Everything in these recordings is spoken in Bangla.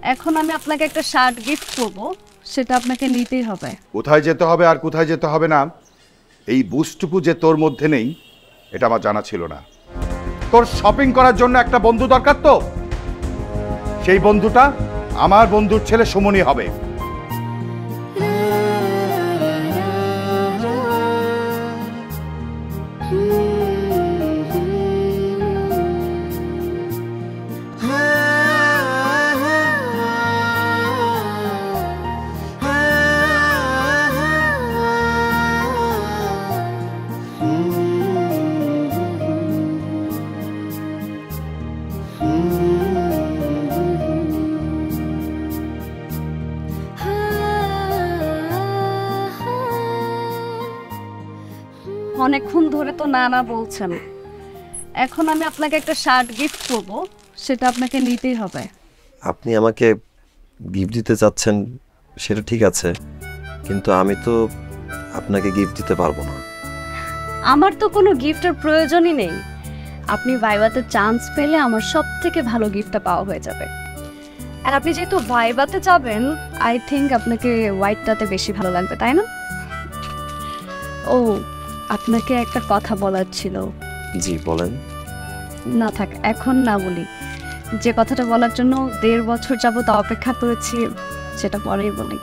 এখন আমি আপনাকে একটা শার্ট গিফট করব, সেটা আপনাকে নিতেই হবে। কোথায় যেতে হবে আর কোথায় যেতে হবে না এই বুঝটুকু যে তোর মধ্যে নেই এটা আমার জানা ছিল না। তোর শপিং করার জন্য একটা বন্ধু দরকার, তো সেই বন্ধুটা আমার বন্ধুর ছেলে সুমনই হবে। অনেকক্ষণ ধরে তো না না বলছেন। এখন আমি আপনাকে একটা শার্ট গিফট করব, সেটা আপনাকে নিতেই হবে। আপনি আমাকে গিফট দিতে চাচ্ছেন সেটা ঠিক আছে, কিন্তু আমি তো আপনাকে গিফট দিতে পারবো না। আমার তো কোনো গিফটের প্রয়োজনই নেই। আপনি ভাইবাতে চান্স পেলে আমার সবথেকে ভালো গিফটটা পাওয়া হয়ে যাবে। আর আপনি যেহেতু ভাইবাতে যাবেন, আই থিঙ্ক আপনাকে হোয়াইটটাতে বেশি ভালো লাগবে, তাই না? ও, আপনাকে একটা কথা বলার ছিল। জি বলেন। না থাক, এখন না বলি। যে কথাটা বলার জন্য 1.5 বছর যাবত অপেক্ষা করেছি, সেটা পরেই বলি।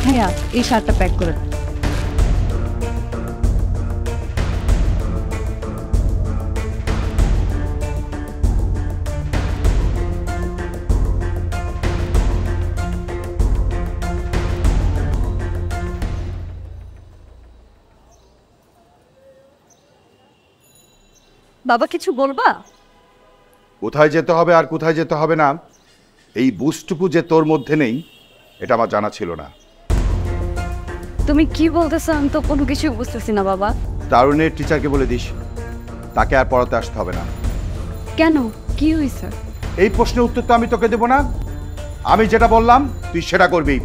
ভাইয়া, এই শার্টটা প্যাক করে দিন। বাবা, কিছু বলবা? কোথায় যেতে হবে আর কোথায় যেতে হবে না এই বুঝটুকু যে তোর মধ্যে নেই এটা আমার জানা ছিল না। তুমি কি বলতেছো? আমি তো কোনো কিছু বুঝতেছি না বাবা। তারুণের টিচারকে বলে দিস তাকে আর পড়াতে আসতে হবে না। কেন, কি হয়েছে? এই প্রশ্নের উত্তর তো আমি তোকে দেব না। আমি যেটা বললাম তুই সেটা করবি।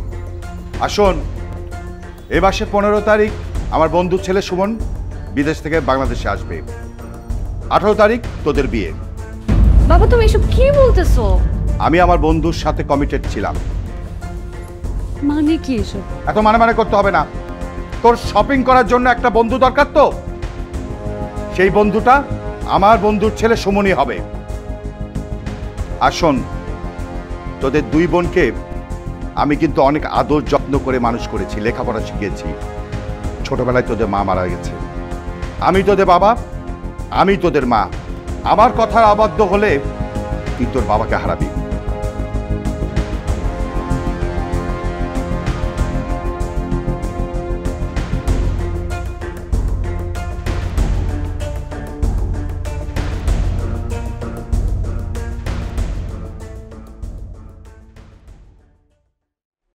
আর শোন, এ মাসে 15 তারিখ আমার বন্ধুর ছেলে সুমন বিদেশ থেকে বাংলাদেশে আসবে। 18 তারিখ তোদের বিয়ে। বাবা, তুমি এসব কি বলতেছো? আমি আমার বন্ধুর সাথে কমিটেড ছিলাম। মানে কি এসব? এত মানে করতে হবে না। তোর শপিং করার জন্য একটা বন্ধু দরকার, তো সেই বন্ধুটা আমার বন্ধুর ছেলে সুমনই হবে। আর শোন, তোদের 2 বোনকে আমি কিন্তু অনেক আদর যত্ন করে মানুষ করেছি, লেখাপড়া শিখিয়েছি। ছোটবেলায় তোদের মা মারা গেছে। আমি তোদের বাবা, আমি তোদের মা। আমার কথার অবাধ্য হলে তুই তোর বাবাকে হারাবি।